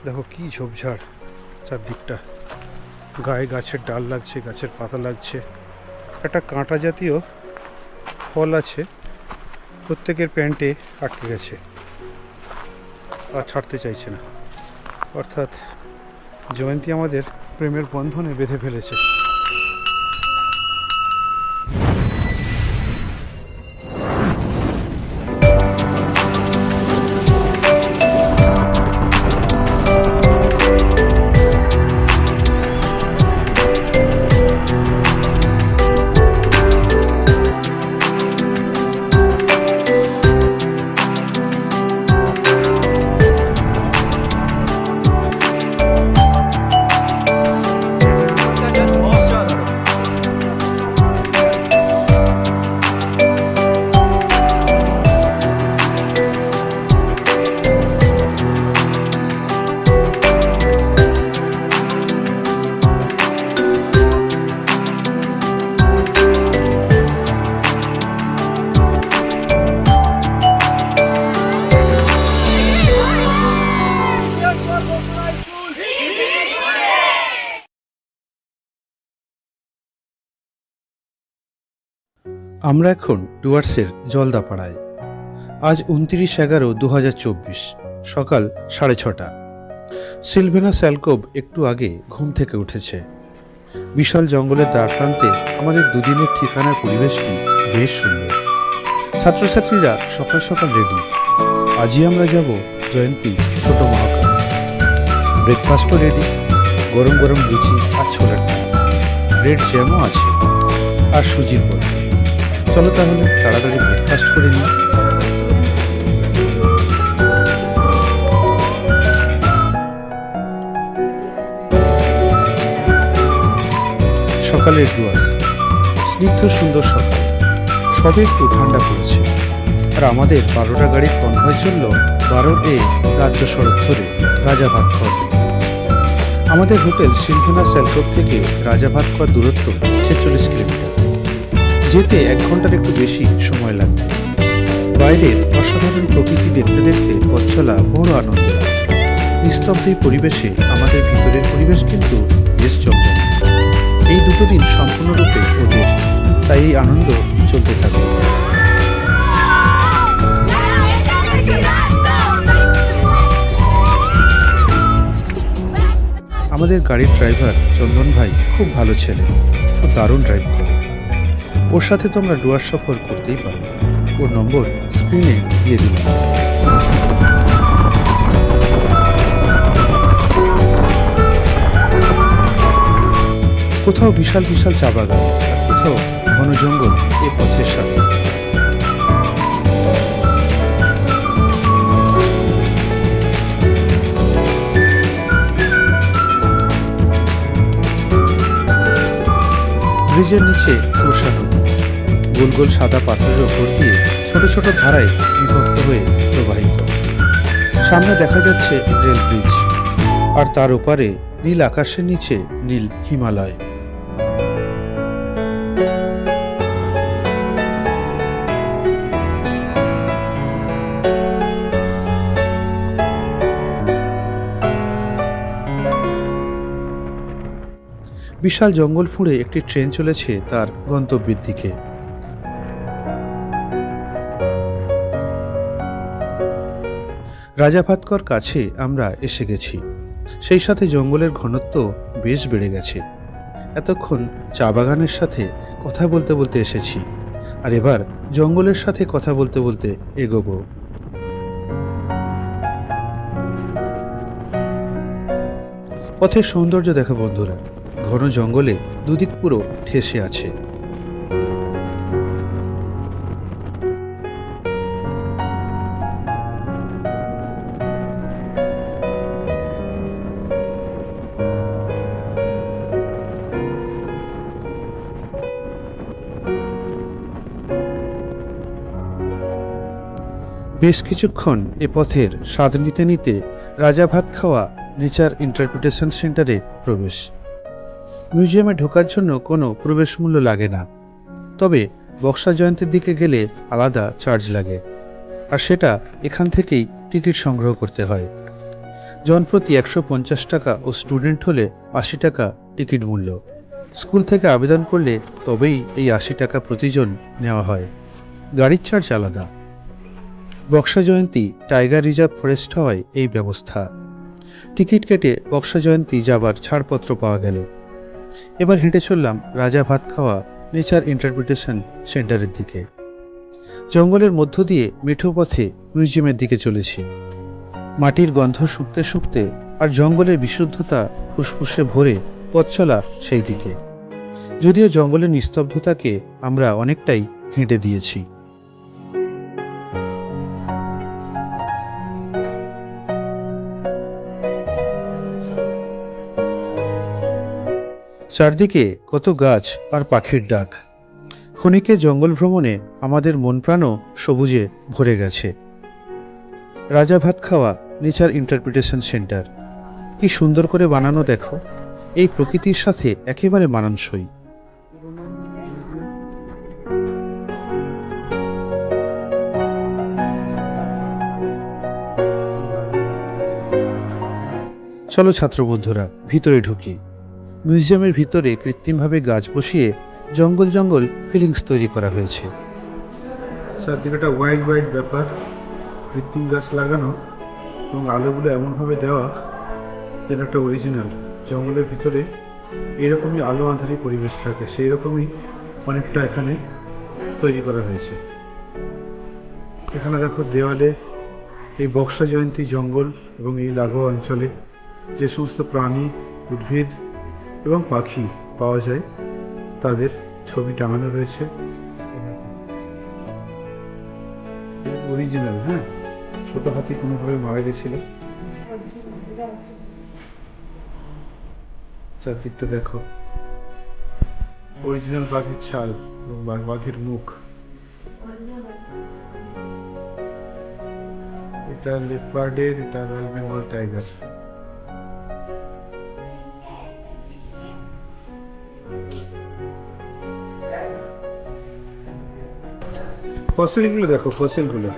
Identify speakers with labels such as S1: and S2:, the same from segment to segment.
S1: দেখো কি ঝোপঝাড়, চারদিকটা গায়ে গাছের ডাল লাগছে, গাছের পাতা লাগছে। একটা কাঁটা জাতীয় ফল আছে, প্রত্যেকের প্যান্টে আটকে গেছে আর ছাড়তে চাইছে না। অর্থাৎ জয়ন্তী আমাদের প্রেমের বন্ধনে বেঁধে ফেলেছে। আমরা এখন ডুয়ার্সের জলদাপাড়ায়। আজ 29/11/2024 সকাল 6:30। সিলভেনা স্যালকোভ একটু আগে ঘুম থেকে উঠেছে। বিশাল জঙ্গলের দ্বার প্রান্তে আমাদের দুদিনের ঠিকানার পরিবেশটি বেশ সুন্দর। ছাত্রছাত্রীরা সকাল সকাল রেডি। আজই আমরা যাব জয়ন্তী ছোট মহাকাল। ব্রেকফাস্টও রেডি, গরম গরম লুচি আর ছোলার ডাল, ব্রেড জ্যামও আছে আর সুজির বড়ি। চলো তাহলে তাড়াতাড়ি ব্রেকফাস্ট করে নিই। সকালের ডুয়ার্স, স্নিগ্ধ সুন্দর সকাল, সবে একটু ঠান্ডা পড়েছে। আর আমাদের 12টা গাড়ির কনভয় চলল 12A রাজ্য সড়ক ধরে রাজাভাতখাওয়ার দিকে। আমাদের হোটেল সিলভেনা স্যালকোভ থেকে রাজাভাতখাওয়ার দূরত্ব 46 কিলোমিটার। যেতে 1 ঘন্টার একটু বেশি সময় লাগবে। বাইরের অসাধারণ প্রকৃতি দেখতে দেখতে পথ চলা বড় আনন্দ। নিস্তব্ধ এই পরিবেশে আমাদের ভিতরের পরিবেশ কিন্তু বেশ জমজমাট। এই দুটো দিন সম্পূর্ণরূপে ওদের, তাই এই আনন্দ চলতে থাকবে। আমাদের গাড়ির ড্রাইভার চন্দন ভাই খুব ভালো ছেলে, ও দারুণ ড্রাইভ করে। ওর সাথে তোমরা ডুয়ার্স সফর করতেই পারো। ওর নম্বর স্ক্রিনে দিয়ে দিলাম। কোথাও বিশাল বিশাল চা বাগান, আর কোথাও ঘন জঙ্গল এ পথের সাথে। ব্রিজের নিচে তোরসা নদী গোল গোল সাদা পাথরের ওপর দিয়ে ছোট ছোট ধারায় বিভক্ত হয়ে প্রবাহিত। সামনে দেখা যাচ্ছে রেল ব্রিজ, আর তার ওপারে নীল আকাশের নিচে নীল হিমালয়। বিশাল জঙ্গল ফুঁড়ে একটি ট্রেন চলেছে তার গন্তব্যের দিকে। রাজাভাতখাওয়ার কাছে আমরা এসে গেছি। সেই সাথে জঙ্গলের ঘনত্ব বেশ বেড়ে গেছে। এতক্ষণ চা বাগানের সাথে কথা বলতে বলতে এসেছি, আর এবার জঙ্গলের সাথে কথা বলতে বলতে এগোবো। পথের সৌন্দর্য দেখো বন্ধুরা, ঘন জঙ্গলে দুদিক পুরো ঠেসে আছে। বেশ কিছুক্ষণ এ পথের স্বাদ নিতে নিতে রাজাভাতখাওয়া নেচার ইন্টারপ্রিটেশন সেন্টারে প্রবেশ। মিউজিয়ামে ঢোকার জন্য কোনো প্রবেশ মূল্য লাগে না, তবে বক্সা জয়ন্তীর দিকে গেলে আলাদা চার্জ লাগে, আর সেটা এখান থেকেই টিকিট সংগ্রহ করতে হয়। জনপ্রতি 150 টাকা ও স্টুডেন্ট হলে 80 টাকা টিকিট মূল্য। স্কুল থেকে আবেদন করলে তবেই এই 80 টাকা প্রতিজন নেওয়া হয়। গাড়ির চার্জ আলাদা। বক্সা জয়ন্তী টাইগার রিজার্ভ ফরেস্ট হওয়ায় এই ব্যবস্থা। টিকিট কেটে বক্সা জয়ন্তী যাবার ছাড়পত্র পাওয়া গেল। এবার হেঁটে চললাম রাজা ভাতখাওয়া নেচার ইন্টারপ্রিটেশন সেন্টারের দিকে। জঙ্গলের মধ্য দিয়ে মেঠো পথে মিউজিয়ামের দিকে চলেছি। মাটির গন্ধ শুকতে শুকতে আর জঙ্গলের বিশুদ্ধতা ফুসফুসে ভরে পথ চলা সেই দিকে। যদিও জঙ্গলের নিস্তব্ধতাকে আমরা অনেকটাই হেঁটে দিয়েছি। চারদিকে কত গাছ আর পাখির ডাক। ক্ষণিকে জঙ্গল ভ্রমণে আমাদের মন প্রাণও সবুজে ভরে গেছে। রাজা ভাতখাওয়া নেচার ইন্টারপ্রিটেশন সেন্টার কি সুন্দর করে বানানো দেখো, এই প্রকৃতির সাথে একেবারে মানানসই। চলো ছাত্র বন্ধুরা, ভিতরে ঢুকি। মিউজিয়ামের ভিতরে কৃত্রিমভাবে গাছ বসিয়ে জঙ্গল জঙ্গল ফিলিংস তৈরি করা হয়েছে। চারদিকটা হোয়াইট হোয়াইট ব্যাপার, কৃত্রিম গাছ লাগানো এবং আলোগুলো এমনভাবে দেওয়া যেন একটা অরিজিনাল জঙ্গলের ভিতরে এরকমই আলো আঁধারি পরিবেশ থাকে, সেই রকমই অনেকটা এখানে তৈরি করা হয়েছে। এখানে দেখো দেওয়ালে এই বক্সা জয়ন্তী জঙ্গল এবং এই লাগোয়া অঞ্চলে যে সমস্ত প্রাণী, উদ্ভিদ এবং পাখি পাওয়া যায় তাদের ছবি টাঙানো রয়েছে। অরিজিনাল, হ্যাঁ, ছোট হাতি কোনোভাবে মারা গেছিল। চারদিকটা দেখো, অরিজিনাল বাঘের ছাল এবং বাঘের মুখ। এটা লেপার্ডের, এটা রয়্যাল বেঙ্গল টাইগার। ফসিলগুলো দেখো, ফসিলগুলো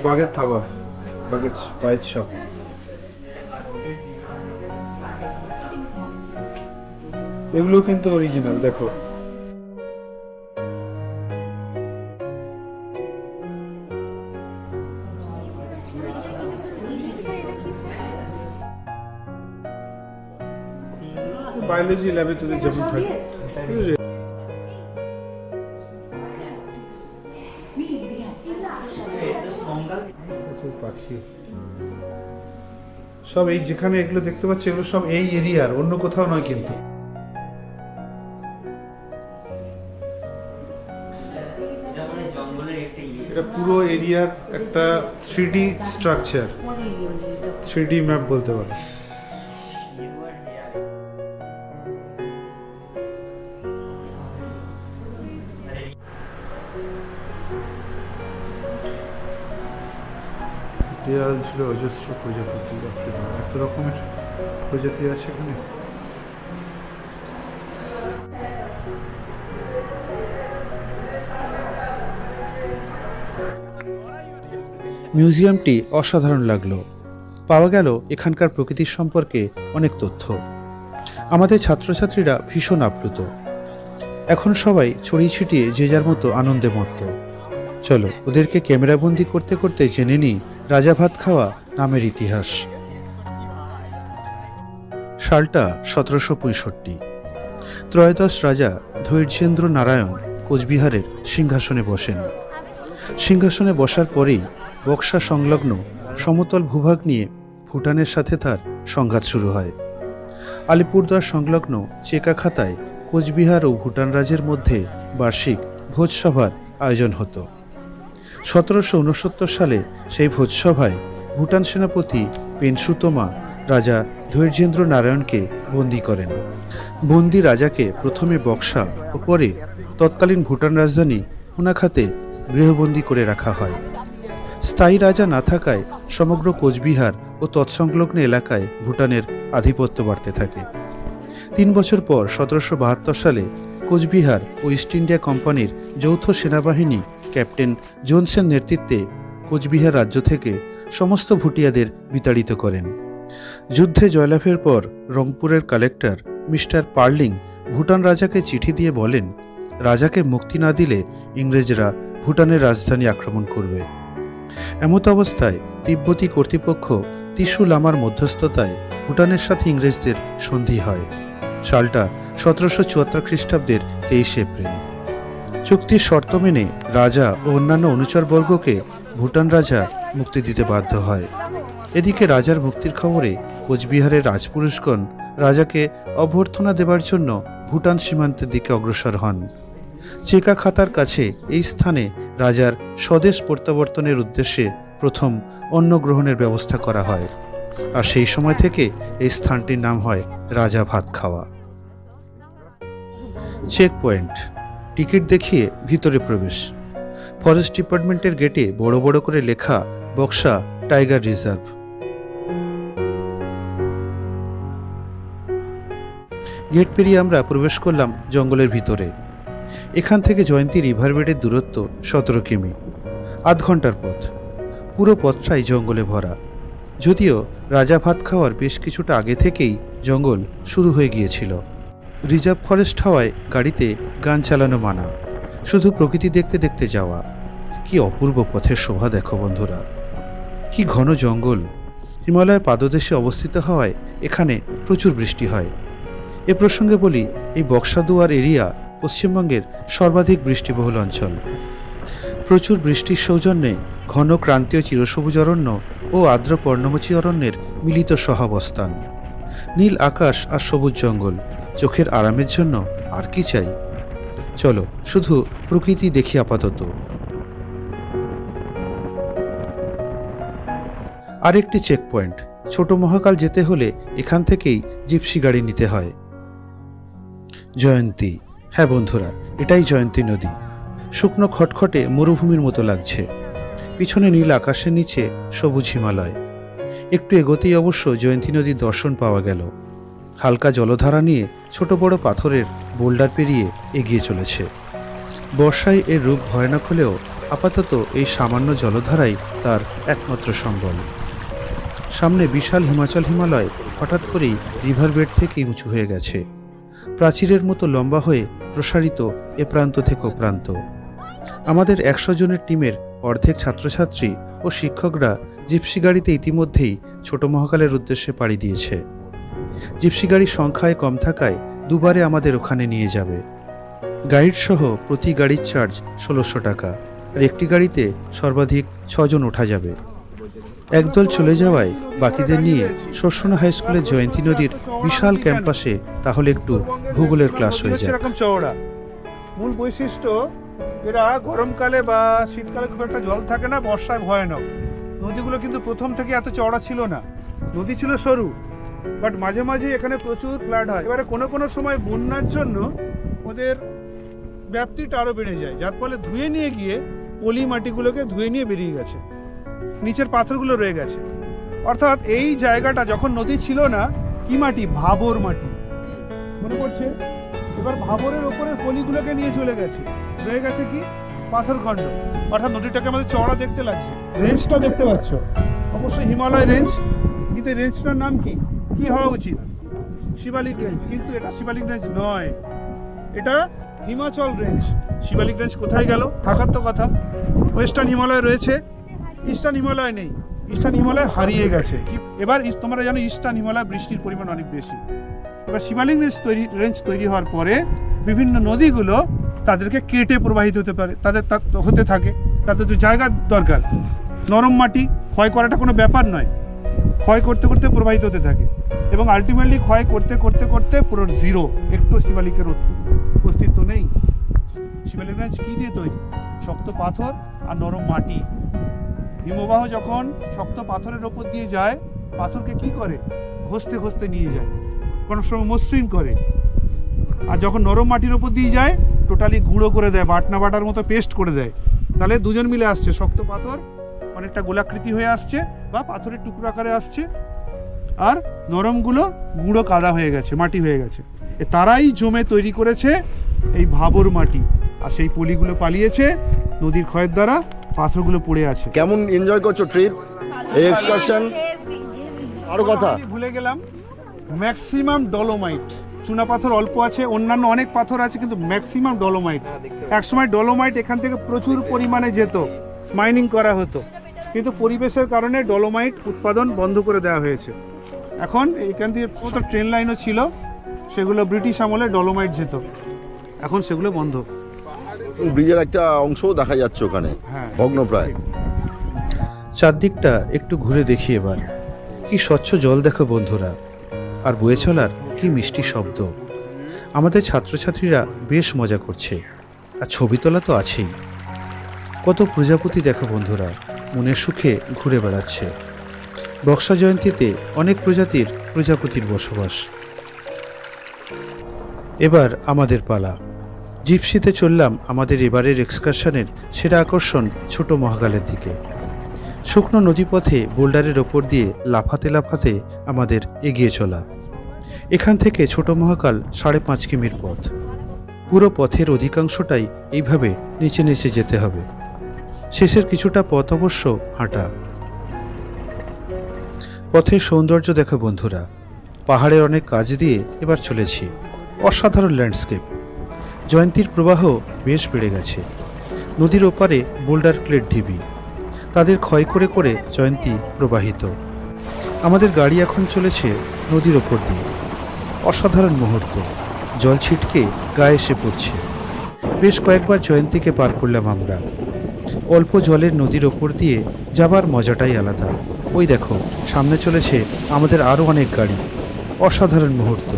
S1: বাঘের থাবা, বাঘের পায়ের ছাপ। এগুলো কিন্তু অরিজিনাল দেখো। বায়োলজি ল্যাবে তোদের যেমন থাকে পাখি সব এই যেখানে এগুলো দেখতে পাচ্ছি এগুলো সব এই এরিয়ার, অন্য কোথাও নয় কিন্তু। এটা পুরো এরিয়ার একটা 3D স্ট্রাকচার, 3D ম্যাপ বলতে পারো। দেয়াল ছিল অজস্র প্রজাপতি, এত রকমের প্রজাতি আছে এখানে। মিউজিয়ামটি অসাধারণ লাগলো। পাওয়া গেল এখানকার প্রকৃতির সম্পর্কে অনেক তথ্য। আমাদের ছাত্রছাত্রীরা ভীষণ আপ্লুত। এখন সবাই ছড়িয়ে ছিটিয়ে যে যার মতো আনন্দে মত্ত। চলো ওদেরকে ক্যামেরাবন্দি করতে করতে জেনে নিই রাজা ভাতখাওয়া নামের ইতিহাস। সালটা 1765। ত্রয়োদশ রাজা ধৈর্যেন্দ্র নারায়ণ কোচবিহারের সিংহাসনে বসেন। সিংহাসনে বসার পরেই বক্সা সংলগ্ন সমতল ভূভাগ নিয়ে ভুটানের সাথে তার সংঘাত শুরু হয়। আলিপুরদুয়ার সংলগ্ন চেকাখাতায় কোচবিহার ও ভুটান রাজের মধ্যে বার্ষিক ভোজসভার আয়োজন হতো। 1769 সালে সেই ভোজসভায় ভুটান সেনাপতি পেনসুতোমা রাজা ধৈর্যেন্দ্র নারায়ণকে বন্দী করেন। বন্দী রাজাকে প্রথমে বক্সা ও পরে তৎকালীন ভুটান রাজধানী হুনাখাতে গৃহবন্দী করে রাখা হয়। স্থায়ী রাজা না থাকায় সমগ্র কোচবিহার ও তৎসংলগ্ন এলাকায় ভুটানের আধিপত্য বাড়তে থাকে। 3 বছর পর 1772 সালে কোচবিহার ও ইস্ট ইন্ডিয়া কোম্পানির যৌথ সেনাবাহিনী ক্যাপ্টেন জোনসের নেতৃত্বে কোচবিহার রাজ্য থেকে সমস্ত ভুটিয়াদের বিতাড়িত করেন। যুদ্ধে জয়লাভের পর রংপুরের কালেক্টর মিস্টার পার্লিং ভুটান রাজাকে চিঠি দিয়ে বলেন, রাজাকে মুক্তি না দিলে ইংরেজরা ভুটানের রাজধানী আক্রমণ করবে। এমত অবস্থায় তিব্বতী কর্তৃপক্ষ তিসু লামার মধ্যস্থতায় ভুটানের সাথে ইংরেজদের সন্ধি হয়। সালটা 1774 খ্রিস্টাব্দের 23 এপ্রিল। চুক্তির শর্ত মেনে রাজা ও অন্যান্য অনুচরবর্গকে ভুটান রাজা মুক্তি দিতে বাধ্য হয়। এদিকে রাজার মুক্তির খবরে কোচবিহারের রাজপুরুষগণ রাজাকে অভ্যর্থনা দেবার জন্য ভুটান সীমান্তের দিকে অগ্রসর হন। চেকা খাতার কাছে এই স্থানে রাজার স্বদেশ প্রত্যাবর্তনের উদ্দেশ্যে প্রথম অন্ন গ্রহণের ব্যবস্থা করা হয়, আর সেই সময় থেকে এই স্থানটির নাম হয় রাজা ভাত খাওয়া। চেক পয়েন্ট, টিকিট দেখিয়ে ভিতরে প্রবেশ। ফরেস্ট ডিপার্টমেন্টের গেটে বড় বড় করে লেখা বক্সা টাইগার রিজার্ভ। গেট পেরিয়ে আমরা প্রবেশ করলাম জঙ্গলের ভিতরে। এখান থেকে জয়ন্তী রিভারবেডের দূরত্ব 17 কিমি, আধ ঘন্টার পথ। পুরো পথটাই জঙ্গলে ভরা। যদিও রাজা ভাত খাওয়ার বেশ কিছুটা আগে থেকেই জঙ্গল শুরু হয়ে গিয়েছিল। রিজার্ভ ফরেস্ট হওয়ায় গাড়িতে গান চালানো মানা, শুধু প্রকৃতি দেখতে দেখতে যাওয়া। কি অপূর্ব পথের শোভা দেখো বন্ধুরা, কি ঘন জঙ্গল। হিমালয়ের পাদদেশে অবস্থিত হওয়ায় এখানে প্রচুর বৃষ্টি হয়। এ প্রসঙ্গে বলি, এই বক্সাদুয়ার এরিয়া পশ্চিমবঙ্গের সর্বাধিক বৃষ্টিবহুল অঞ্চল। প্রচুর বৃষ্টির সৌজন্যে ঘন ক্রান্তীয় চিরসবুজ অরণ্য ও আর্দ্র পর্ণমোচী অরণ্যের মিলিত সহাবস্থান। নীল আকাশ আর সবুজ জঙ্গল, চোখের আরামের জন্য আর কি চাই। চলো শুধু প্রকৃতি দেখি আপাতত। আরেকটি চেক পয়েন্ট, ছোট মহাকাল যেতে হলে এখান থেকেই জিপসি গাড়ি নিতে হয়। জয়ন্তী, হ্যাঁ বন্ধুরা, এটাই জয়ন্তী নদী। শুকনো খটখটে মরুভূমির মতো লাগছে। পিছনে নীল আকাশের নিচে সবুজ হিমালয়। একটু এগোতেই অবশ্য জয়ন্তী নদীর দর্শন পাওয়া গেল। হালকা জলধারা নিয়ে ছোট বড় পাথরের বোল্ডার পেরিয়ে এগিয়ে চলেছে। বর্ষায় এর রূপ ভয়ানক হলেও আপাতত এই সামান্য জলধারাই তার একমাত্র সম্বল। সামনে বিশাল হিমালয় হঠাৎ করেই রিভারবেড থেকেই উঁচু হয়ে গেছে। প্রাচীরের মতো লম্বা হয়ে প্রসারিত এ প্রান্ত থেকে ও প্রান্ত। আমাদের 100 জনের টিমের অর্ধেক ছাত্রছাত্রী ও শিক্ষকরা জিপসি গাড়িতে ইতিমধ্যেই ছোট মহাকালের উদ্দেশ্যে পাড়ি দিয়েছে। জিপসি গাড়ির সংখ্যায় কম থাকায় দুবারে আমাদের ওখানে নিয়ে যাবে। গাইড সহ প্রতি গাড়ির চার্জ 1600 টাকা, আর একটি গাড়িতে সর্বাধিক 6 জন ওঠা যাবে। একদল চলে যাওয়ায় বাকিদের নিয়ে শস্যনা হাই স্কুলের জয়ন্তী নদীর বিশাল ক্যাম্পাসে তাহলে একটু ভূগোলের ক্লাস হয়ে যায়।
S2: চওড়া মূল বৈশিষ্ট্য, এরা গরমকালে বা শীতকালে খুব একটা জল থাকে না, বর্ষায় ভয়ানক। নদীগুলো কিন্তু প্রথম থেকে এত চওড়া ছিল না, নদী ছিল সরু, বাট মাঝে মাঝে এখানে প্রচুর ফ্লাড হয়। এবারে কোনো কোনো সময় বন্যার জন্য ওদের ব্যাপ্তিটা আরো বেড়ে যায়, যার ফলে ধুয়ে নিয়ে গিয়ে পলি মাটিগুলোকে ধুয়ে নিয়ে বেরিয়ে গেছে, নিচের পাথরগুলো রয়ে গেছে। অর্থাৎ এই জায়গাটা যখন নদী ছিল না, কি মাটি? ভাবর মাটি, মনে পড়ছে? এবার ভাবরের ওপরে পলিগুলোকে নিয়ে চলে গেছে, রয়ে গেছে কি? পাথর খণ্ড। অর্থাৎ নদীটাকে আমাদের চওড়া দেখতে লাগছে। রেঞ্জটা দেখতে পাচ্ছ, অবশ্যই হিমালয় রেঞ্জ, কিন্তু এই রেঞ্জটার নাম কি কি হওয়া উচিত? শিবালিক রেঞ্জ, কিন্তু এটা শিবালিক রেঞ্জ নয়, এটা হিমাচল রেঞ্জ। শিবালিক রেঞ্জ কোথায় গেল? থাকার তো কথা। ওয়েস্টার্ন হিমালয় রয়েছে, ইস্টার্ন হিমালয় নেই, ইস্টার্ন হিমালয় হারিয়ে গেছে। এবার তোমরা জানো ইস্টার্ন হিমালয় বৃষ্টির পরিমাণ অনেক বেশি। এবার শিবালিক রেঞ্জ তৈরি হওয়ার পরে বিভিন্ন নদীগুলো তাদেরকে কেটে প্রবাহিত হতে পারে, তাদের হতে থাকে, তাদের তো জায়গার দরকার। নরম মাটি ক্ষয় করাটা কোনো ব্যাপার নয়, ক্ষয় করতে করতে প্রবাহিত হতে থাকে এবং আলটিমেটলি ক্ষয় করতে করতে করতে পুরো জিরো, একটু শিবালিকের অস্তিত্ব নেই। শিবালিক রেঞ্জ কি দিয়ে তৈরি? শক্ত পাথর আর নরম মাটি। হিমবাহ যখন শক্ত পাথরের ওপর দিয়ে যায়, পাথরকে কি করে? ঘষতে ঘষতে নিয়ে যায়, কোনো সময় মসৃণ করে। আর যখন নরম মাটির ওপর দিয়ে যায়, টোটালি গুঁড়ো করে দেয়, বাটনা বাটার মতো পেস্ট করে দেয়। তাহলে দুজন মিলে আসছে, শক্ত পাথর অনেকটা গোলাকৃতি হয়ে আসছে বা পাথরের টুকরো আকারে আসছে, আর নরমগুলো গুঁড়ো কাদা হয়ে গেছে, মাটি হয়ে গেছে। তারাই জমে তৈরি করেছে এই ভাবর মাটি, আর সেই পলিগুলো পালিয়েছে নদীর ক্ষয়ের দ্বারা, পাথরগুলো পড়ে আছে।
S3: কেমন এনজয় করছো ট্রিপ? এই এক্সকারশন আরো কথা
S2: আমি ভুলে গেলাম, ম্যাক্সিমাম ডলোমাইট, চুনা পাথর অল্প আছে, অন্যান্য অনেক পাথর আছে, কিন্তু ম্যাক্সিমাম ডলোমাইট। একসময় ডলোমাইট এখান থেকে প্রচুর পরিমাণে যেত, মাইনিং করা হতো, কিন্তু পরিবেশের কারণে ডলোমাইট উৎপাদন বন্ধ করে দেওয়া হয়েছে। এখন এখান থেকে কত ট্রেন লাইনও ছিল, সেগুলো ব্রিটিশ আমলে ডলোমাইট যেত, এখন সেগুলো বন্ধ।
S3: ব্রিজের একটা অংশও দেখা যাচ্ছে ওখানে,
S2: হ্যাঁ,
S3: ভগ্ন প্রায়।
S1: চারদিকটা একটু ঘুরে দেখি এবার। কি স্বচ্ছ জল দেখো বন্ধুরা, আর বয়ে চলার কি মিষ্টি শব্দ। আমাদের ছাত্রছাত্রীরা বেশ মজা করছে, আর ছবি তোলা তো আছেই। কত প্রজাপতি দেখো বন্ধুরা, মনের সুখে ঘুরে বেড়াচ্ছে। বক্সা জয়ন্তীতে অনেক প্রজাপতির বসবাস। এবার আমাদের পালা। জিপসিতে চললাম আমাদের এবারের এক্সকারশনের সেরা আকর্ষণ ছোট মহাকালের দিকে। শুকনো নদীপথে বোল্ডারের ওপর দিয়ে লাফাতে লাফাতে আমাদের এগিয়ে চলা। এখান থেকে ছোট মহাকাল 5.5 কিমির পথ। পুরো পথের অধিকাংশটাই এইভাবে নিচে নিচে যেতে হবে। শেষের কিছুটা পথ অবশ্য হাঁটা। পথের সৌন্দর্য দেখো বন্ধুরা, পাহাড়ের অনেক কাজ দিয়ে এবার চলেছি। অসাধারণ ল্যান্ডস্কেপ। জয়ন্তীর প্রবাহ বেশ বেড়ে গেছে। নদীর ওপারে বোল্ডার ক্লেট ঢিবি, তাদের ক্ষয় করে করে জয়ন্তী প্রবাহিত। আমাদের গাড়ি এখন চলেছে নদীর ওপর দিয়ে। অসাধারণ মুহূর্ত, জল ছিটকে গায়ে এসে পড়ছে। বেশ কয়েকবার জয়ন্তীকে পার করলাম আমরা। অল্প জলের নদীর ওপর দিয়ে যাবার মজাটাই আলাদা। ওই দেখো সামনে চলেছে আমাদের আরও অনেক গাড়ি। অসাধারণ মুহূর্ত।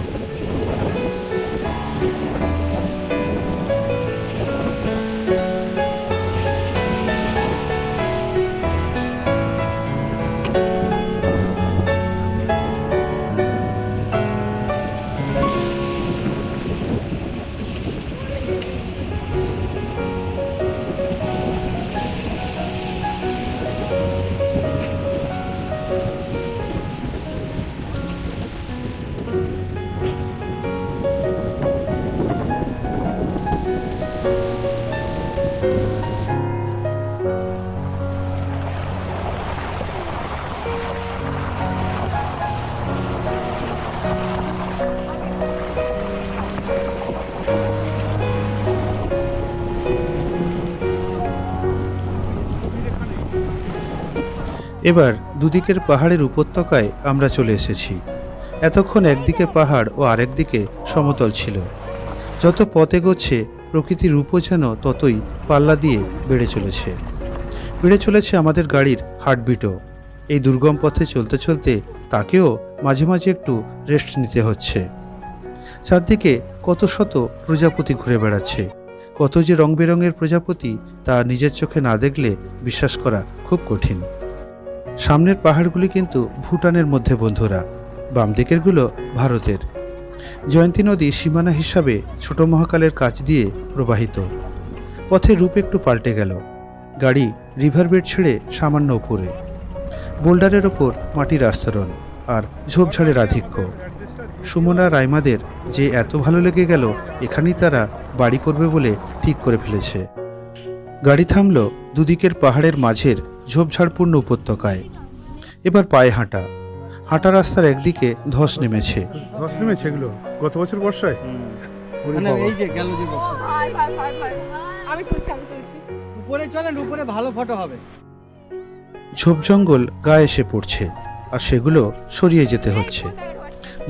S1: এবার দুদিকের পাহাড়ের উপত্যকায় আমরা চলে এসেছি। এতক্ষণ একদিকে পাহাড় ও আরেকদিকে সমতল ছিল। যত পথ এগোচ্ছে প্রকৃতির রূপও যেন ততই পাল্লা দিয়ে বেড়ে চলেছে আমাদের গাড়ির হার্টবিটও। এই দুর্গম পথে চলতে চলতে তাকেও মাঝে মাঝে একটু রেস্ট নিতে হচ্ছে। চারদিকে কত শত প্রজাপতি ঘুরে বেড়াচ্ছে। কত যে রং বেরঙের প্রজাপতি তা নিজের চোখে না দেখলে বিশ্বাস করা খুব কঠিন। সামনের পাহাড়গুলি কিন্তু ভুটানের মধ্যে বন্ধুরা, বাম দিকেরগুলো ভারতের। জয়ন্তী নদী সীমানা হিসাবে ছোট মহাকালের কাছ দিয়ে প্রবাহিত। পথের রূপ একটু পাল্টে গেল। গাড়ি রিভারবেড ছেড়ে সামান্য উপরে। বোল্ডারের ওপর মাটির আস্তরণ আর ঝোপঝাড়ের আধিক্য। সুমনা রাইমাদের যে এত ভালো লেগে গেল, এখানেই তারা বাড়ি করবে বলে ঠিক করে ফেলেছে। গাড়ি থামল দুদিকের পাহাড়ের মাঝের ঝোপঝাড়পূর্ণ উপত্যকায়। এবার পায়ে হাঁটা রাস্তার একদিকে ধস নেমেছে।
S2: এগুলো গত বছর বর্ষায়
S4: মানে এই যে গেল যে বর্ষা।
S5: আমি করছি
S4: উপরে চলেন, উপরে ভালো ফটো হবে।
S1: ঝোপ জঙ্গল গায়ে এসে পড়ছে, আর সেগুলো সরিয়ে যেতে হচ্ছে।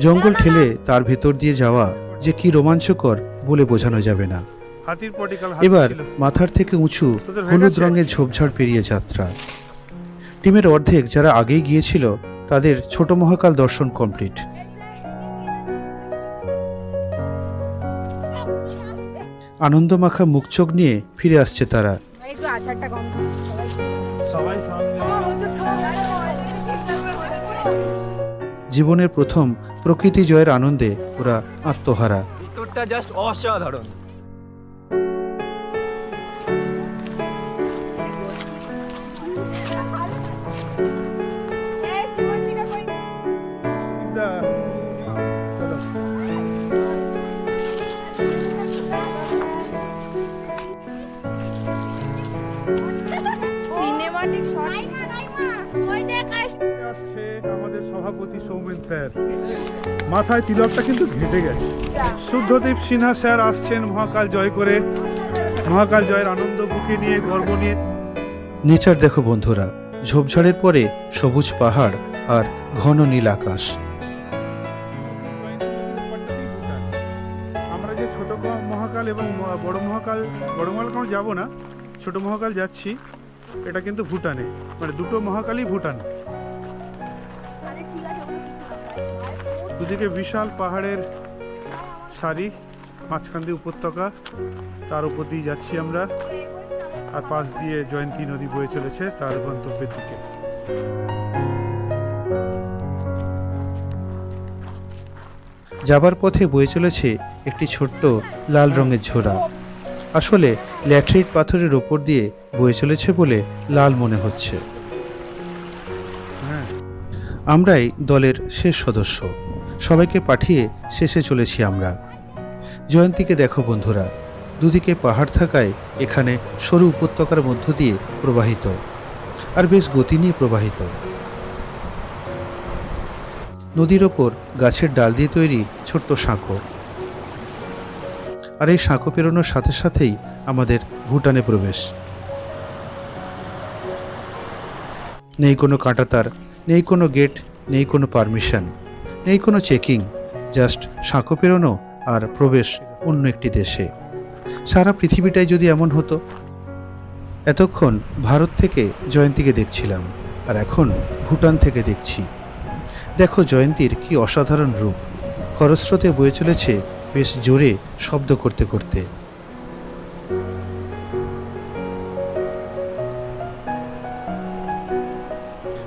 S1: জঙ্গল ঠেলে তার ভেতর দিয়ে যাওয়া যে কি রোমাঞ্চকর বলে বোঝানো যাবে না। এবার মাথার থেকে উঁচু হলুদ রঙের ঝোপঝাড় পেরিয়ে যাত্রা। টিমের অর্ধেক যারা আগেই গিয়েছিল তাদের ছোট মহাকাল দর্শন কমপ্লিট। আনন্দমাখা মুখ চোখ নিয়ে ফিরে আসছে তারা। জীবনের প্রথম প্রকৃতি জয়ের আনন্দে ওরা আত্মহারা।
S6: ভিতরটা জাস্ট অসাধারণ।
S5: Cinematic shot.
S2: সভাপতি সৌমেন স্যার, মাথায় তিলকটা কিন্তু ঘেটে গেছে। শুদ্ধদীপ সিনহা স্যার আসছেন মহাকাল জয় করে, মহাকাল জয়ের আনন্দ বুকে নিয়ে, গর্ব নিয়ে।
S1: নেচার দেখো বন্ধুরা, ঝোপঝাড়ের পরে সবুজ পাহাড় আর ঘন নীল আকাশ।
S2: আমরা যে ছোট মহাকাল এবং বড় মহাকাল যাব না, ছোট মহাকাল যাচ্ছি, এটা কিন্তু ভুটানে, মানে দুটো মহাকালই ভুটানে। দুদিকে বিশাল পাহাড়ের সারি, মাঝখান দিয়ে উপত্যকা, তার উপর দিয়ে যাচ্ছি আমরা, আর পাশ দিয়ে জয়ন্তী নদী বয়ে চলেছে তার গন্তব্যের দিকে।
S1: যাবার পথে বয়ে চলেছে একটি ছোট্ট লাল রঙের ঝোড়া। আসলে ল্যাটেরাইট পাথরের ওপর দিয়ে বয়ে চলেছে বলে লাল মনে হচ্ছে।
S2: হ্যাঁ,
S1: আমরাই দলের শেষ সদস্য, সবাইকে পাঠিয়ে শেষে চলেছি আমরা। জয়ন্তীকে দেখো বন্ধুরা, দুদিকে পাহাড় থাকায় এখানে সরু উপত্যকার মধ্য দিয়ে প্রবাহিত, আর বেশ গতি নিয়ে প্রবাহিত। নদীর ওপর গাছের ডাল দিয়ে তৈরি ছোট্ট সাঁকো, আর এই সাঁকো পেরোনোর সাথে সাথেই আমাদের ভুটানে প্রবেশ। নেই কোনো কাঁটাতার, নেই কোনো গেট, নেই কোনো পারমিশন, নেই কোনো চেকিং, জাস্ট সাঁকো পেরোনো আর প্রবেশ অন্য একটি দেশে। সারা পৃথিবীটাই যদি এমন হতো। এতক্ষণ ভারত থেকে জয়ন্তীকে দেখছিলাম, আর এখন ভুটান থেকে দেখছি। দেখো জয়ন্তীর কি অসাধারণ রূপ, খরস্রোতে বয়ে চলেছে বেশ জোরে শব্দ করতে করতে।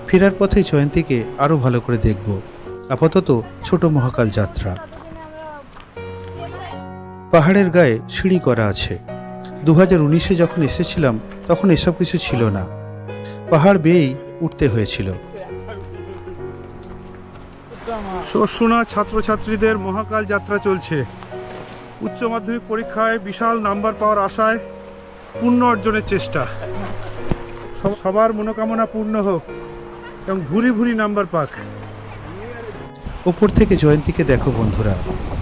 S1: ফেরার পথে জয়ন্তীকে আরো ভালো করে দেখব। আপাতত ছোট মহাকাল যাত্রা। পাহাড়ের গায়ে সিঁড়ি করা আছে। 2019-এ যখন এসেছিলাম তখন এসব কিছু ছিল না, পাহাড় বেয়েই উঠতে হয়েছিল।
S2: শোনা ছাত্রছাত্রীদের মহাকাল যাত্রা চলছে। উচ্চ মাধ্যমিক পরীক্ষায় বিশাল নাম্বার পাওয়ার আশায় পূর্ণ অর্জনের চেষ্টা। সবার মনোকামনা পূর্ণ হোক এবং ভুরি ভুরি নাম্বার পাক।
S1: ওপর থেকে জয়ন্তীকে দেখো বন্ধুরা,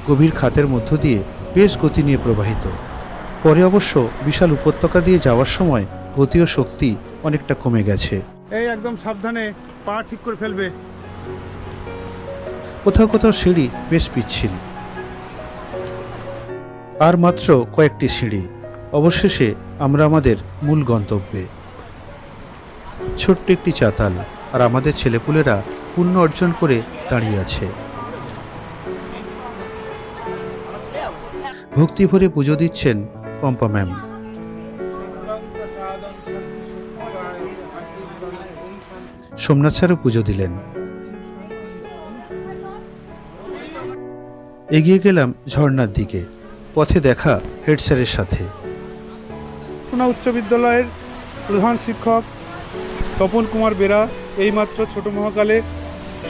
S1: গভীর খাতের মধ্য দিয়ে বেশ গতি নিয়ে প্রবাহিত। পরে অবশ্য বিশাল উপত্যকা দিয়ে যাওয়ার সময় গতি ও শক্তি অনেকটা কমে গেছে।
S2: এই একদম সাবধানে, পা ঠিক করে ফেলবে।
S1: কোথাও কোথাও সিঁড়ি বেশ পিচ্ছিল। আর মাত্র কয়েকটি সিঁড়ি, অবশেষে আমরা আমাদের মূল গন্তব্যে। ছোট্ট একটি চাতাল, আর আমাদের ছেলেপুলেরা পুণ্য অর্জন করে দাঁড়িয়ে আছে। ভক্তি ভরে পুজো দিচ্ছেন পম্পা ম্যাম। সোমনাথ স্যারও পুজো দিলেন। এগিয়ে গেলাম ঝর্ণার দিকে। পথে দেখা হেড স্যারের সাথে।
S2: শোনা উচ্চ বিদ্যালয়ের প্রধান শিক্ষক তপন কুমার বেরা এইমাত্র ছোট মহাকালে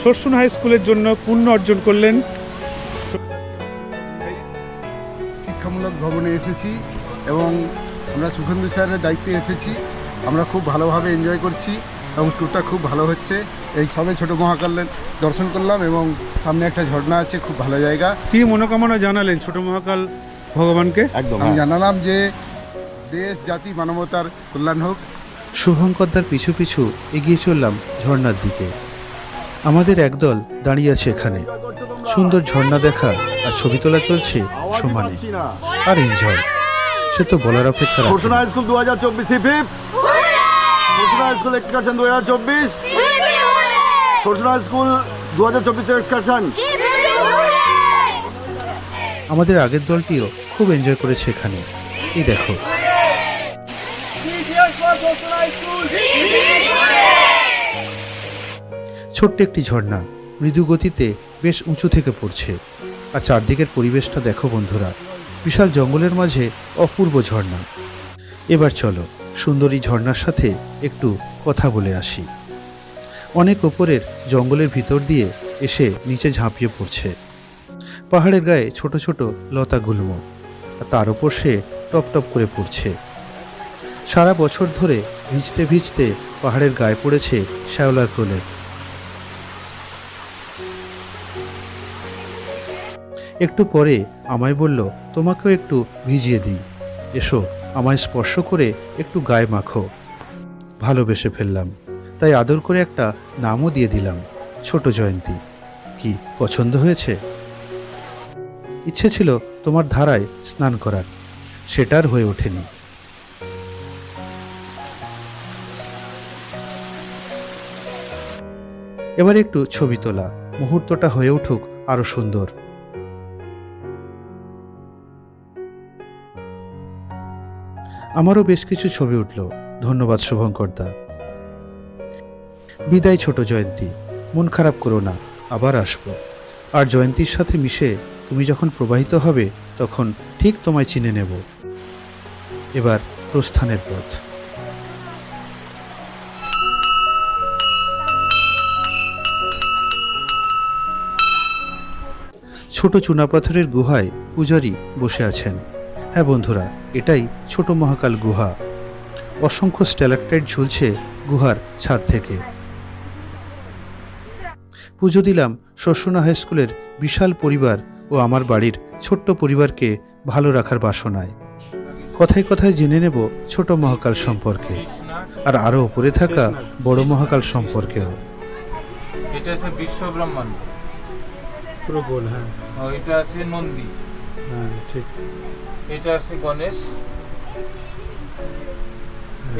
S2: শর্ষুন হাই স্কুলের জন্য পুণ্য অর্জন করলেন।
S7: শিক্ষামূলক ভবনে এসেছি এবং আমরা সুখেন্দু স্যারের দায়িত্বে এসেছি। আমরা খুব ভালোভাবে এনজয় করছি এবং ট্যুরটা খুব ভালো হচ্ছে। এই সবে ছোটো মহাকালের দর্শন করলাম এবং সামনে একটা ঝর্ণা আছে, খুব ভালো জায়গা।
S2: কি মনোকামনা জানালেন ছোট মহাকাল ভগবানকে?
S3: একদম
S7: আমি জানালাম যে দেশ জাতি মানবতার কল্যাণ হোক।
S1: শুভঙ্করদার পিছু পিছু এগিয়ে চললাম ঝর্ণার দিকে। আমাদের একদল দাঁড়িয়ে আছে এখানে। সুন্দর ঝর্ণা দেখা আর ছবি তোলা চলছে সমানে, আর এনজয় সে তো বলার অপেক্ষা রাখে না।
S3: Sharshun high school 2024 Sharshun high school excursion 2024 Sharshun high school 2024 excursion.
S1: আমাদের আগের দলটিও খুব এনজয় করেছে এখানে। এই দেখো, ছোট্ট একটি ঝর্ণা মৃদু গতিতে বেশ উঁচু থেকে পড়ছে। আর চারদিকের পরিবেশটা দেখো বন্ধুরা, বিশাল জঙ্গলের মাঝে অপূর্ব ঝর্ণা। এবার চলো সুন্দরী ঝর্ণার সাথে একটু কথা বলে আসি। অনেক ওপরের জঙ্গলের ভিতর দিয়ে এসে নিচে ঝাঁপিয়ে পড়ছে। পাহাড়ের গায়ে ছোট ছোট লতা গুল্ম, আর তার উপর সে টপ টপ করে পড়ছে। সারা বছর ধরে ভিজতে ভিজতে পাহাড়ের গায়ে পড়েছে শ্যাওলার প্রলেপ। একটু পরে আমায় বলল, তোমাকেও একটু ভিজিয়ে দিই, এসো আমায় স্পর্শ করে একটু গায়ে মাখো। ভালোবেসে ফেললাম, তাই আদর করে একটা নামও দিয়ে দিলাম, ছোট জয়ন্তী। কি পছন্দ হয়েছে? ইচ্ছে ছিল তোমার ধারায় স্নান করার, সেটার হয়ে ওঠেনি। এবার একটু ছবি তোলা, মুহূর্তটা হয়ে উঠুক আরো সুন্দর। আমারও বেশ কিছু ছবি উঠল, ধন্যবাদ শুভঙ্করদা। বিদায় ছোট জয়ন্তী, মন খারাপ করো না, আবার আসবো। আর জয়ন্তীর সাথে মিশে তুমি যখন প্রবাহিত হবে তখন ঠিক তোমায় চিনে নেব। এবার প্রস্থানের পথ। ছোট চুনাপাথরের গুহায় পূজারী বসে আছেন। হ্যাঁ বন্ধুরা, এটাই ছোট মহাকাল গুহা। অসংখ্য স্ট্যালাকটাইট ঝুলছে গুহার ছাদ থেকে। পুজো দিলাম শস্যনা হাই স্কুলের বিশাল পরিবার ও আমার বাড়ির ছোট্ট পরিবারকে ভালো রাখার বাসনায়। কথায় কথায় জেনে নেব ছোট মহাকাল সম্পর্কে, আর আরো উপরে থাকা বড় মহাকাল সম্পর্কেও।
S8: এটা আছে বিশ্ব ব্রহ্মাণ্ড,
S2: পুরো গোল। হ্যাঁ
S8: এটা আছে নন্দী,
S2: হ্যাঁ ঠিক।
S8: এটা আছে গণেশ,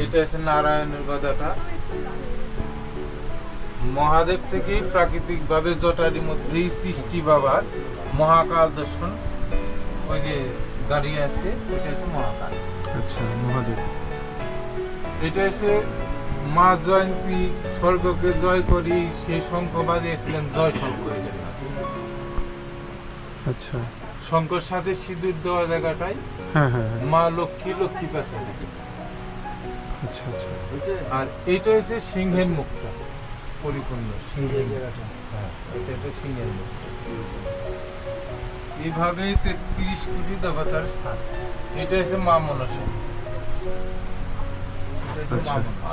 S8: এটা আছে নারায়ণের গদাটা। মহাদেব থেকে প্রাকৃতিক ভাবে জটারির মধ্যেই সৃষ্টি বাবার মহাকাল দর্শন, ওই যে দাঁড়িয়ে আছে, এটা হচ্ছে মহাকাল।
S2: আচ্ছা, মহাদেব।
S8: এটা হচ্ছে মা জয়ন্তী স্বর্গকে জয় করি সেই শঙ্খ বাজিয়েছিলেন জয় শঙ্কর।
S2: আচ্ছা,
S8: শঙ্কর সাথে সিঁদুর দেওয়া জায়গাটাই
S2: হ্যাঁ হ্যাঁ।
S8: মা লক্ষ্মী লক্ষ্মী পাশে।
S2: আচ্ছা আচ্ছা।
S8: আর এইটা হচ্ছে সিংহের মুখটা পরিপূর্ণ, সিংহের হ্যাঁ, এটা হচ্ছে সিংহের মুখ। এইভাবে 33 কোটি দেবতার স্থান। এটা হচ্ছে মা মনসা, এটা হচ্ছে মা মনসা।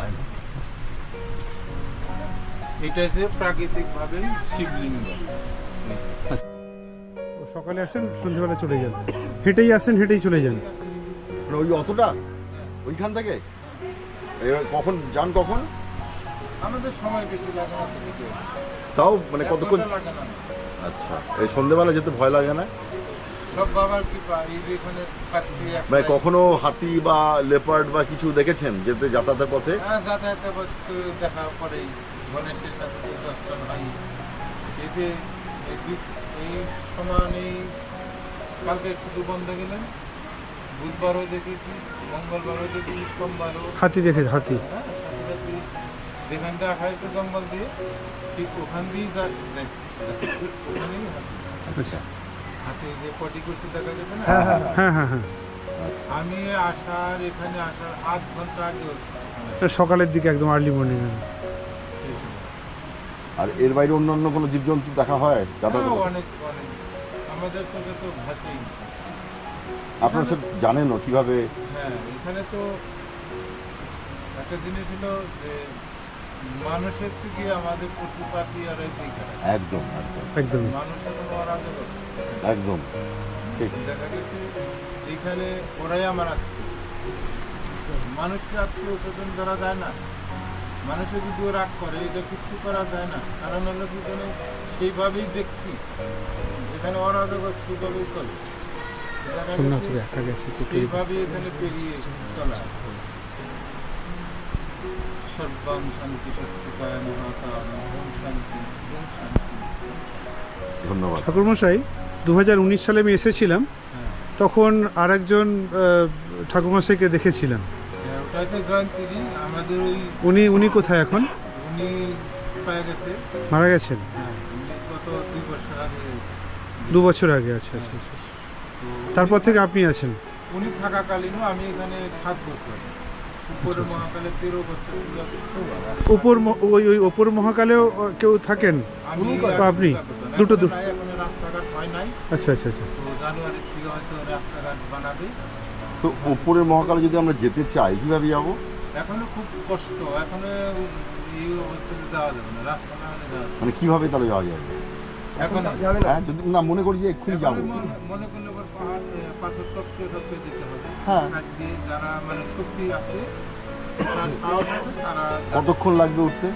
S8: এটা হচ্ছে প্রাকৃতিক ভাবে শিবলিঙ্গ।
S2: সকালে আসেন, সন্ধ্যেবেলা চলে যান, হেঁটেই আসেন হেঁটেই চলে যান।
S3: মানে ওই অতটা ওইখান থেকে এবার কখন যান, কখন?
S8: আমাদের সময় বেশি লাগে না,
S3: তাও মানে কতক্ষণ?
S8: এক ঘন্টা লাগে না।
S3: আচ্ছা, এই সন্ধ্যেবেলা যেতে ভয় লাগে না?
S8: সব বাবার কৃপা। এই যে এখানে থাকছি একটা-
S3: মানে কখনো হাতি বা লেপার্ড বা কিছু দেখেছেন যেতে যাতায়াতের পথে?
S8: হ্যাঁ, যাতায়াতের পথে দেখা পড়েই গণেশের সাথে যে দর্শন হয়। এই যে এই সমানে কালকে শুধু বন্ধ গেলেন, বুধবারও দেখেছি, মঙ্গলবারও দেখেছি, সোমবারও।
S2: হাতি দেখে, হাতি।
S8: হ্যাঁ, হাতি যেখান দিয়ে আসা হয়েছে জঙ্গল দিয়ে, ঠিক ওখান দিয়েই ওখানেই হাতি।
S2: আচ্ছা,
S8: হাতি যে পটি করছে দেখা গেছে না।
S2: হ্যাঁ হ্যাঁ হ্যাঁ হ্যাঁ।
S8: আমি এখানে আসার 8 ঘন্টা আগে
S2: সকালের দিকে একদম আর্লি মর্নিং।
S3: আর এর বাইরে অন্যান্য কোনো জীবজন্তু দেখা হয় যাতায়াতের পথে?
S8: অনেক অনেক আমাদের চোখে তো ভাসেই।
S3: আপনারা সব জানেনও কিভাবে?
S8: হ্যাঁ, এখানে তো একটা জিনিস হলো যে মানুষের থেকে আমাদের পশু পাখি আর
S3: একদম একদম
S2: একদম
S8: মানুষের কোনো অরাজক
S3: একদম ঠিক।
S8: দেখা গেছে এখানে ওরাই আমার আত্মীয়। মানুষকে আত্মীয় স্বজন ধরা যায় না, মানুষে যদি ও রাগ করে এটা কিচ্ছু করা যায় না। কারণ হলো কি জানে, সেইভাবেই দেখছি এখানে অরাজক সেইভাবেই চলে। দেখা গেছে সেইভাবেই এখানে পেরিয়ে চলা। সর্বং শান্তি শক্তিকায় মহাকাল, ওম শান্তি, ওম শান্তি।
S3: ধন্যবাদ।
S2: ঠাকুরমশাই, 2019 সালে আমি এসেছিলাম,
S8: হ্যাঁ,
S2: তখন আর একজন ঠাকুরমশাইকে দেখেছিলাম।
S8: ওটা হচ্ছে জয়ন্তীরই আমাদের ওই।
S2: উনি কোথায় এখন?
S8: উনি পায়ে গেছে।
S2: মারা গেছেন?
S8: হ্যাঁ, উনি গত 2 বছর আগে।
S2: 2 বছর আগে। আচ্ছা আচ্ছা আচ্ছা।
S8: তো
S2: তারপর থেকে আপনি আছেন?
S8: উনি থাকাকালীনও আমি এখানে 7 বছর, উপরে মহাকালে 13 বছর পূজা করছি।
S2: ওই ওপর মহাকালেও কেউ থাকেন?
S8: আমি
S2: বা আপনি? দুটো
S8: দুটো এখন রাস্তাঘাট হয় নাই।
S2: আচ্ছা আচ্ছা আচ্ছা।
S8: তো জানুয়ারি থেকে হয়তো রাস্তাঘাট বানাবে।
S3: তো উপরের মহাকালে যদি আমরা যেতে চাই কিভাবে যাবো?
S8: এখনো খুব কষ্ট, এখনো এই অবস্থাতে যাওয়া যাবে না, রাস্তা না হলে যাওয়া যাবে না।
S3: মানে কিভাবে তাহলে যাওয়া যাবে?
S8: এখন
S3: হ্যাঁ যদি না মনে করি যে এক্ষুনি
S8: এখন
S3: যাবো।
S8: মনে করলে আবার পাহাড় পাথর টপকে টপকে যেতে হবে।
S3: হ্যাঁ।
S8: সাইড দিয়ে যারা মানে শক্তি আছে, যারা সাহস আছে, তারা
S3: কতক্ষণ লাগবে উঠতে?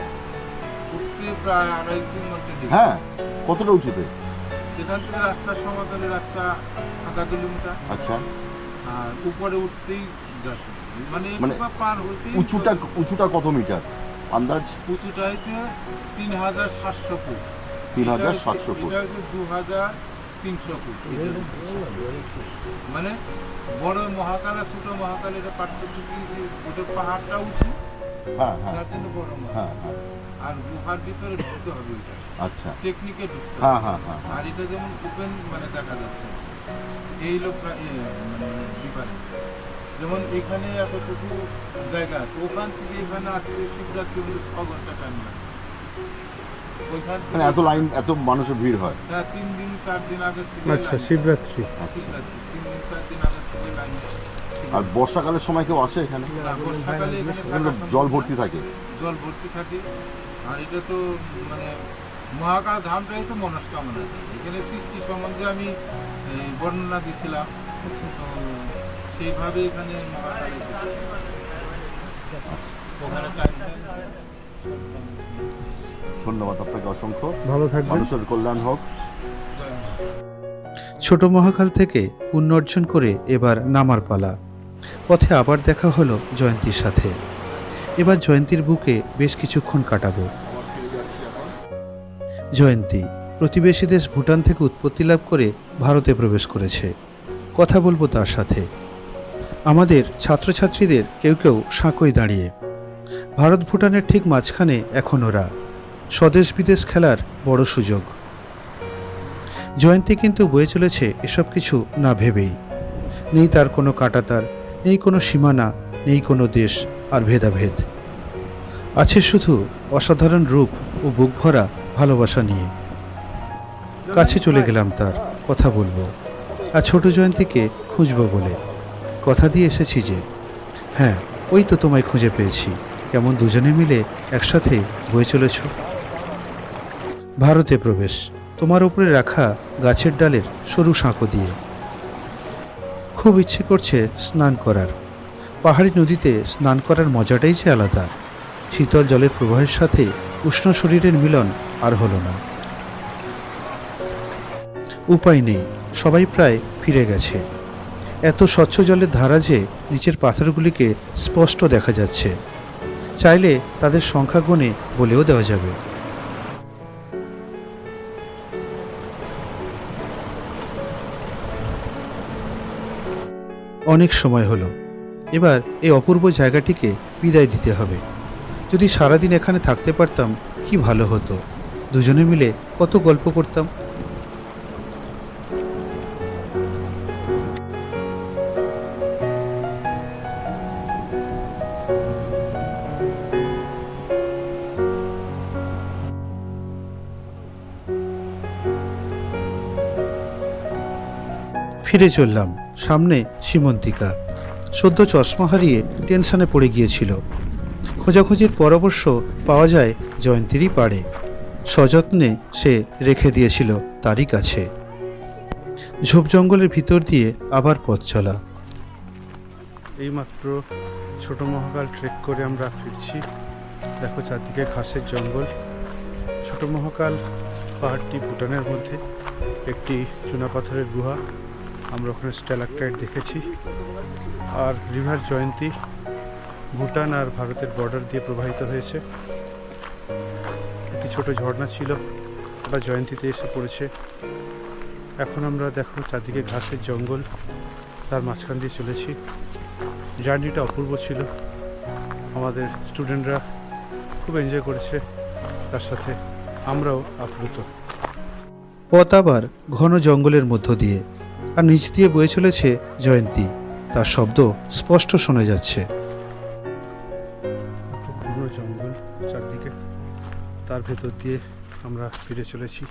S8: উঠতে প্রায় 2.5 দিন মধ্যে দিবে।
S3: হ্যাঁ, কতটা উঁচুতে?
S8: এখান থেকে রাস্তা সমতলের রাস্তা 0.5 কিলোমিটার,
S3: আচ্ছা,
S8: আর উপরে উঠতেই 10 মানে
S3: মানে
S8: এটুকু পার হইতেই
S3: উঁচুটা কত মিটার আন্দাজ?
S8: উঁচুটা হচ্ছে 3700 ফুট।
S3: 3700 ফুট।
S8: এটা হচ্ছে 2300 ফুট। মানে বড় মহাকাল আর ছোট মহাকাল এটা পার্থক্য কি যে ওটা পাহাড়টা উঁচু,
S3: হ্যাঁ হ্যাঁ
S8: যার জন্য বড় মহাকাল।
S3: হ্যাঁ হ্যাঁ
S8: আর গুহার ভিতরে ঢুকতে হবে এটা,
S3: আচ্ছা,
S8: টেকনিকে ঢুকতে
S3: হ্যাঁ
S8: হবে।
S3: হ্যাঁ হ্যাঁ হ্যাঁ।
S8: আর এটা যেমন ওপেন মানে দেখা যাচ্ছে না। এই লোকরা মানে ডিফারেন্স, যেমন এখানে এতটুকু জায়গা আছে, ওখান থেকে এখানে আসতে শিবরাত্রি হলে 6 ঘন্টা টাইম লাগে। ওইখান থেকে
S3: মানে এত লাইন, এত মানুষের ভিড় হয়?
S8: 3 দিন 4 দিন আগে থেকে
S2: আচ্ছা,
S8: line।
S2: শিবরাত্রি।
S8: শিবরাত্রি 3 দিন 4 দিন আগে থেকে লাইন।
S3: আর বর্ষাকালের সময় কেউ আসে এখানে?
S8: বর্ষাকালে এখানে
S3: এখানে তো জল ভর্তি থাকে।
S8: জল ভর্তি থাকে। আর এটা তো মানে মহাকাল ধামটা হচ্ছে মনস্কামনা। এখানে সৃষ্টি সম্বন্ধে আমি বর্ণনা দিছিলাম, তো সেইভাবে এখানে মহাকালে ওখানে টাইম
S3: ধন্যবাদ আপনাকে অসংখ্য।
S2: ভালো থাকবেন।
S3: মানুষের কল্যাণ হোক।
S1: ছোট মহাকাল থেকে পুণ্য অর্জন করে এবার নামার পালা। পথে আবার দেখা হলো জয়ন্তীর সাথে। এবার জয়ন্তীর বুকে বেশ কিছুক্ষণ কাটাবো। জয়ন্তী প্রতিবেশী দেশ ভুটান থেকে উৎপত্তি লাভ করে ভারতে প্রবেশ করেছে। কথা বলবো তার সাথে। আমাদের ছাত্রছাত্রীদের কেউ কেউ সাঁকোয় দাঁড়িয়ে। ভারত ভুটানের ঠিক মাঝখানে এখন ওরা। স্বদেশ বিদেশ খেলার বড় সুযোগ। জয়ন্তী কিন্তু বয়ে চলেছে এসব কিছু না ভেবেই। নেই তার কোনো কাঁটাতার, নেই কোনো সীমানা, নেই কোনো দেশ আর ভেদাভেদ। আছে শুধু অসাধারণ রূপ ও বুক ভরা ভালোবাসা নিয়ে। কাছে চলে গেলাম তার, কথা বলবো আর ছোট জয়ন্তীকে খুঁজবো বলে। কথা দিয়ে এসেছি যে হ্যাঁ, ওই তো তোমায় খুঁজে পেয়েছি। কেমন দুজনে মিলে একসাথে বয়ে চলেছ। ভারতে প্রবেশ তোমার উপরে রাখা গাছের ডালের সরু সাঁকো দিয়ে। খুব ইচ্ছে করছে স্নান করার। পাহাড়ি নদীতে স্নান করার মজাটাই যে আলাদা। শীতল জলের প্রবাহের সাথে উষ্ণ শরীরের মিলন আর হলো না। উপায় নেই, সবাই প্রায় ফিরে গেছে। এত স্বচ্ছ জলের ধারা যে নিচের পাথরগুলিকে স্পষ্ট দেখা যাচ্ছে। চাইলে তাদের সংখ্যা গুণে বলেও দেওয়া যাবে। অনেক সময় হলো, এবার এই অপূর্ব জায়গাটিকে বিদায় দিতে হবে। যদি সারাদিন এখানে থাকতে পারতাম কি ভালো হতো। দুজনে মিলে কত গল্প করতাম। ফিরে চললাম। সামনে সীমন্তিকা সদ্য চশমা হারিয়ে টেনশনে পড়ে গিয়েছিল। খোঁজাখুঁজির পর অবশ্য পাওয়া যায় জয়ন্তীরই পাড়ে। সযত্নে সে রেখে দিয়েছিল তারই কাছে। ঝোপ জঙ্গলের ভিতর দিয়ে আবার পথ চলা।
S2: এইমাত্র ছোট মহাকাল ট্রেক করে আমরা ফিরছি। দেখো চারদিকে ঘাসের জঙ্গল। ছোট মহাকাল পাহাড়টি ভুটানের মধ্যে একটি চুনাপাথরের গুহা। আমরা ওখানে স্ট্যালাকটাইট দেখেছি। আর রিভার জয়ন্তী ভুটান আর ভারতের বর্ডার দিয়ে প্রবাহিত হয়েছে। একটি ছোট ঝর্ণা ছিল, ওটা জয়ন্তীতে এসে পড়েছে। এখন আমরা দেখো চারদিকে ঘাসের জঙ্গল, তার মাঝখান দিয়ে চলেছি। জার্নিটা অপূর্ব ছিল। আমাদের স্টুডেন্টরা খুব এনজয় করেছে, তার সাথে আমরাও আপ্লুত।
S1: পথ আবার ঘন জঙ্গলের মধ্য দিয়ে, আর নিচ দিয়ে বয়ে চলেছে জয়ন্তী। তার শব্দ স্পষ্ট শোনা যাচ্ছে।
S2: খুব ঘন জঙ্গল চারদিকে, তার ভেতর দিয়ে আমরা ফিরে চলেছি।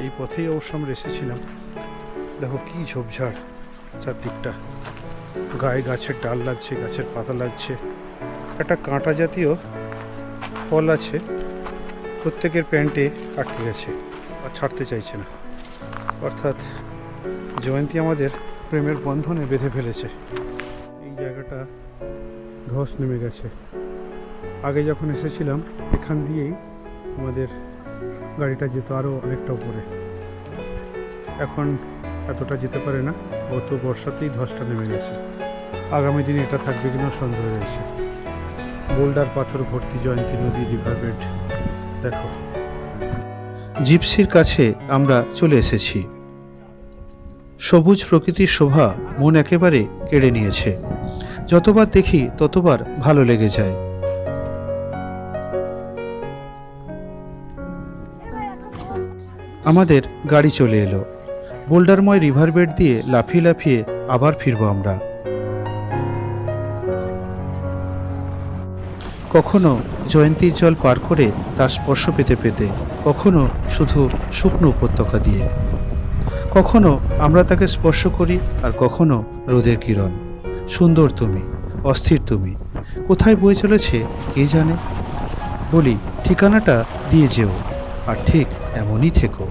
S2: এই পথেই অবশ্য আমরা এসেছিলাম। দেখো কি ঝোপঝাড় চারদিকটা, গায়ে গাছের ডাল লাগছে, গাছের পাতা লাগছে। একটা কাঁটা জাতীয় ফল আছে, প্রত্যেকের প্যান্টে আটকে গেছে। আর ছাড়তে চাইছে না। অর্থাৎ জয়ন্তী আমাদের প্রেমের বন্ধনে বেঁধে ফেলেছে। এই জায়গাটা ধস নেমে গেছে। আগে যখন এসেছিলাম এখান দিয়েই আমাদের গাড়িটা যেত আরও অনেকটা উপরে, এখন এতটা যেতে পারে না। গত বর্ষাতেই ধসটা নেমে গেছে। আগামী দিনে এটা থাকবে কিনা সন্দেহ রয়েছে। বোল্ডার পাথর ভর্তি জয়ন্তী নদী রিভার বেড দেখো।
S1: জিপসির কাছে আমরা চলে এসেছি। সবুজ প্রকৃতির শোভা মন একেবারে কেড়ে নিয়েছে। যতবার দেখি ততবার ভালো লেগে যায়। আমাদের গাড়ি চলে এলো। বোল্ডারময় রিভার বেড দিয়ে লাফিয়ে লাফিয়ে আবার ফিরবো আমরা। কখনো জয়ন্তীর জল পার করে তার স্পর্শ পেতে পেতে, কখনো শুধু শুকনো উপত্যকা দিয়ে, কখনো আমরা তাকে স্পর্শ করি, আর কখনো রোদের কিরণ। সুন্দর তুমি, অস্থির তুমি, কোথায় বয়ে চলেছে কে জানে। বলি ঠিকানাটা দিয়ে যেও, আর ঠিক এমনই থেকো।